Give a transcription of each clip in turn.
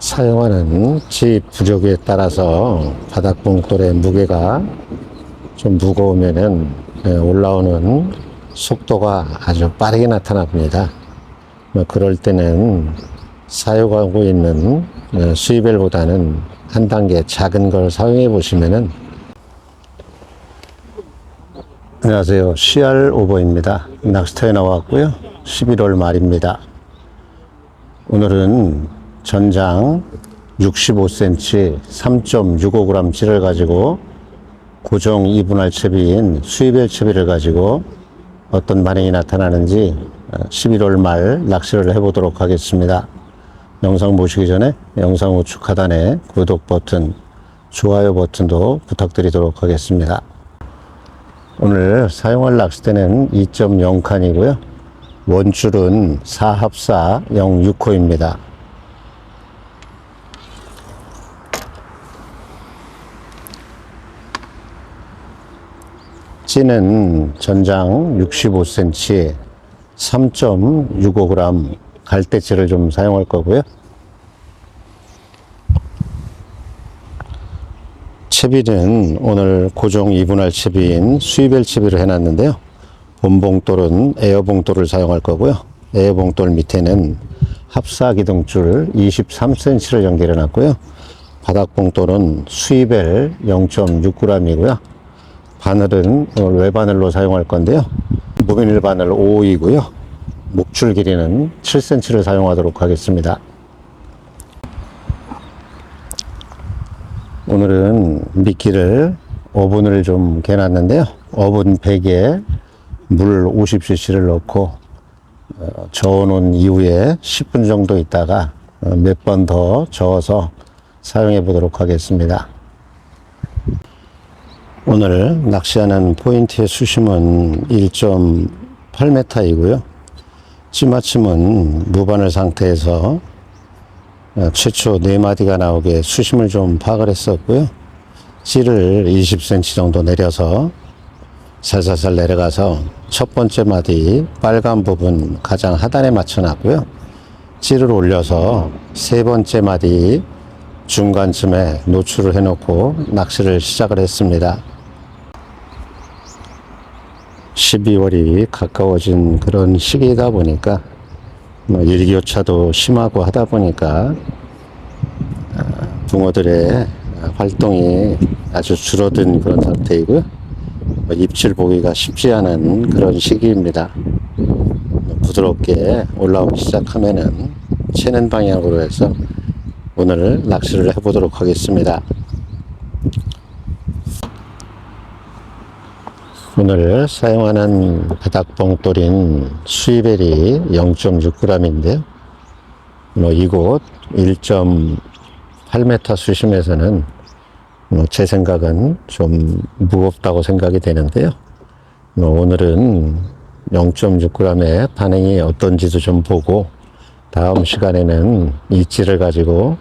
사용하는 집 부조기에 따라서 바닥봉돌의 무게가 좀 무거우면은 올라오는 속도가 아주 빠르게 나타납니다. 그럴 때는 사용하고 있는 수입벨보다는 한 단계 작은 걸 사용해 보시면은. 안녕하세요, CR 오버입니다. 낚시터에 나왔고요. 11월 말입니다. 오늘은 전장 65cm 3.65g 찌를 가지고 고정 2분할 채비인 수입벨 채비를 가지고 어떤 반응이 나타나는지 11월 말 낚시를 해보도록 하겠습니다. 영상 보시기 전에 영상 우측 하단에 구독 버튼, 좋아요 버튼도 부탁드리도록 하겠습니다. 오늘 사용할 낚싯대는 2.0칸이고요. 원줄은 4합사 06호입니다. 찌는 전장 65cm 3.65g 갈대찌를 좀 사용할 거고요. 채비는 오늘 고정 2분할 채비인 수입벨 채비를 해놨는데요. 본봉돌은 에어봉돌을 사용할 거고요. 에어봉돌 밑에는 합사기둥줄 23cm를 연결해 놨고요. 바닥봉돌은 수입벨 0.6g이고요. 바늘은 오늘 외바늘로 사용할 건데요. 무비닐 바늘 5호이고요. 목줄 길이는 7cm를 사용하도록 하겠습니다. 오늘은 미끼를 오븐을 좀 개놨는데요. 오븐 100에 물 50cc를 넣고 저어놓은 이후에 10분 정도 있다가 몇 번 더 저어서 사용해 보도록 하겠습니다. 오늘 낚시하는 포인트의 수심은 1.8m이고요. 찌마침은 무바늘 상태에서 최초 4마디가 나오게 수심을 좀 파악을 했었고요. 찌를 20cm 정도 내려서 살살살 내려가서 첫 번째 마디 빨간 부분 가장 하단에 맞춰 놨고요. 찌를 올려서 세 번째 마디 중간쯤에 노출을 해 놓고 낚시를 시작을 했습니다. 12월이 가까워진 그런 시기이다 보니까 일교차도 심하고 하다 보니까 붕어들의 활동이 아주 줄어든 그런 상태이고요. 입질 보기가 쉽지 않은 그런 시기입니다. 부드럽게 올라오기 시작하면은 채는 방향으로 해서 오늘 낚시를 해보도록 하겠습니다. 오늘 사용하는 바닥봉돌인 수입벨이 0.6g인데요. 이곳 1.8m 수심에서는 제 생각은 좀 무겁다고 생각이 되는데요. 오늘은 0.6g의 반응이 어떤지도 좀 보고 다음 시간에는 이 찌를 가지고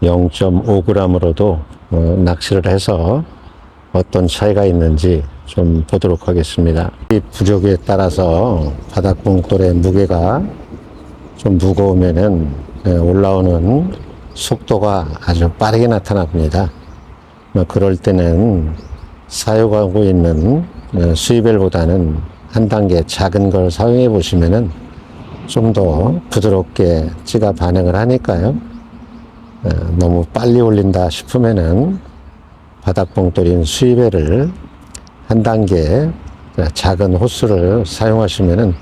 0.5g으로도 낚시를 해서 어떤 차이가 있는지 좀 보도록 하겠습니다. 이 부조기에 따라서 바닥봉돌의 무게가 좀 무거우면은 올라오는 속도가 아주 빠르게 나타납니다. 그럴 때는 사용하고 있는 수입벨보다는 한 단계 작은 걸 사용해 보시면은 좀 더 부드럽게 찌가 반응을 하니까요. 너무 빨리 올린다 싶으면은 바닥봉돌인 수입벨을 한 단계 작은 호스를 사용하시면은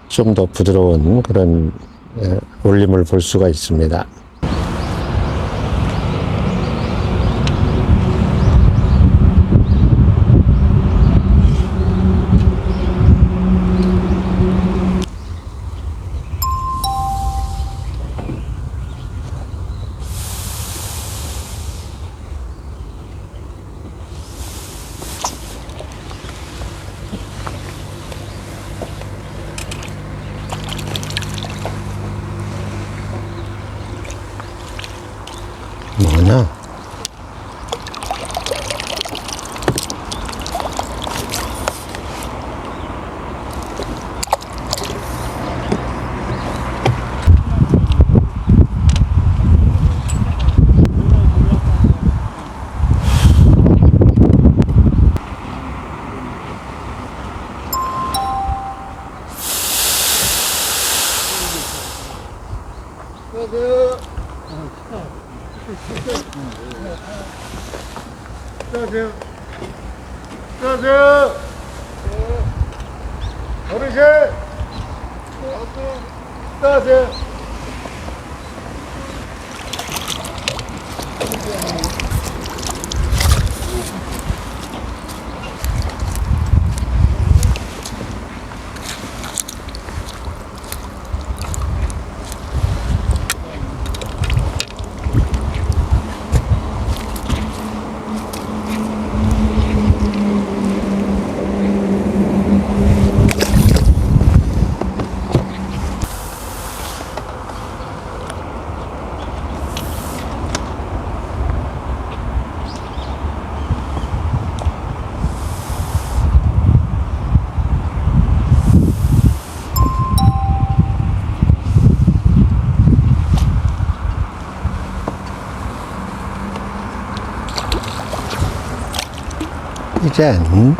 좀 더 부드러운 그런 올림을 볼 수가 있습니다. 뭐냐? 안녕하세요. 안녕하세요. 안녕하세요. 어르신. 안녕하세요. 이젠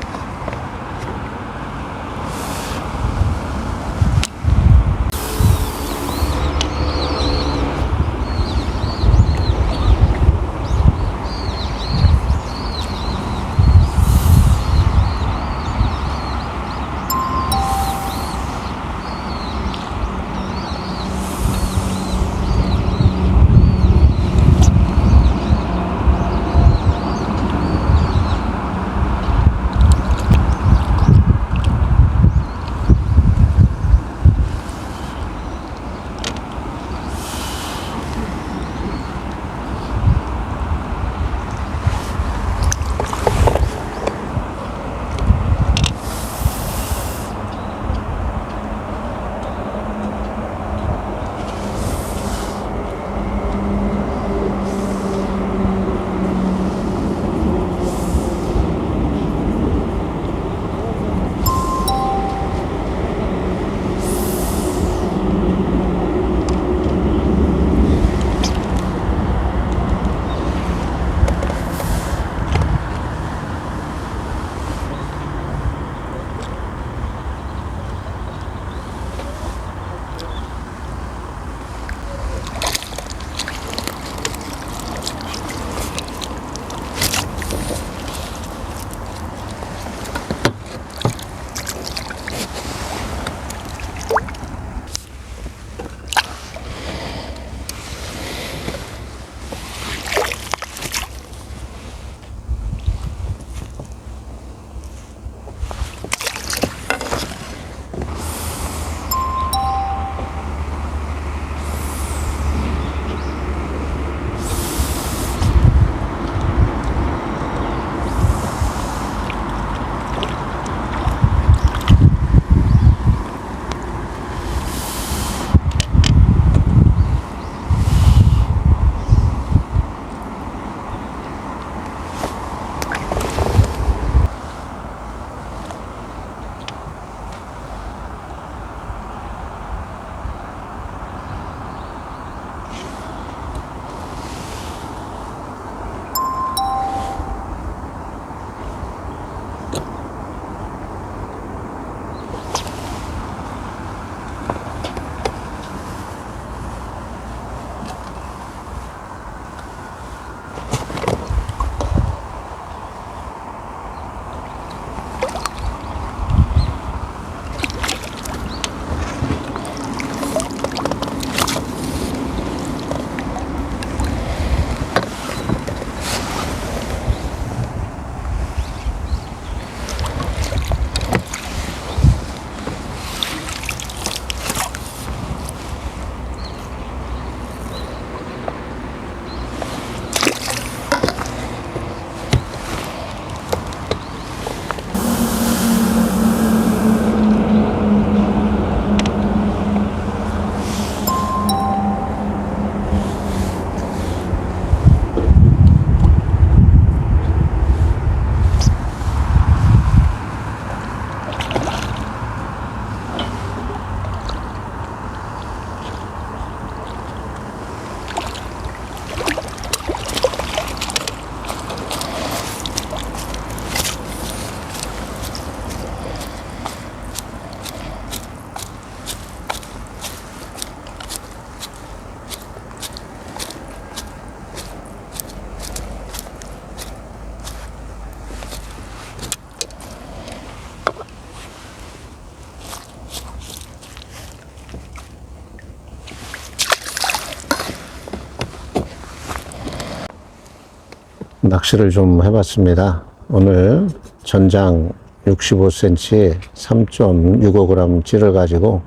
낚시를 좀 해봤습니다. 오늘 전장 65cm 3.65g 찌를 가지고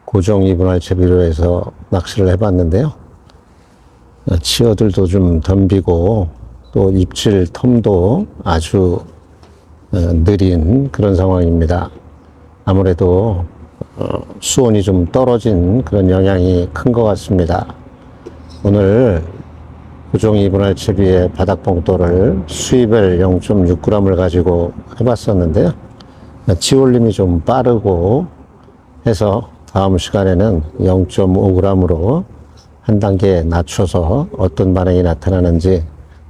고정 2분할 채비로 해서 낚시를 해봤는데요. 치어들도 좀 덤비고 또 입질 텀도 아주 느린 그런 상황입니다. 아무래도 수온이 좀 떨어진 그런 영향이 큰 것 같습니다. 오늘 고정 2분할 채비의 바닥 봉돌을 수입을 0.6g을 가지고 해봤었는데요. 치올림이 좀 빠르고 해서 다음 시간에는 0.5g으로 한 단계 낮춰서 어떤 반응이 나타나는지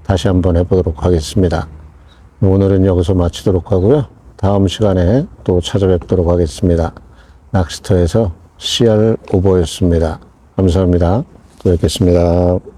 다시 한번 해보도록 하겠습니다. 오늘은 여기서 마치도록 하고요. 다음 시간에 또 찾아뵙도록 하겠습니다. 낚시터에서 CR 오버였습니다. 감사합니다. 또 뵙겠습니다.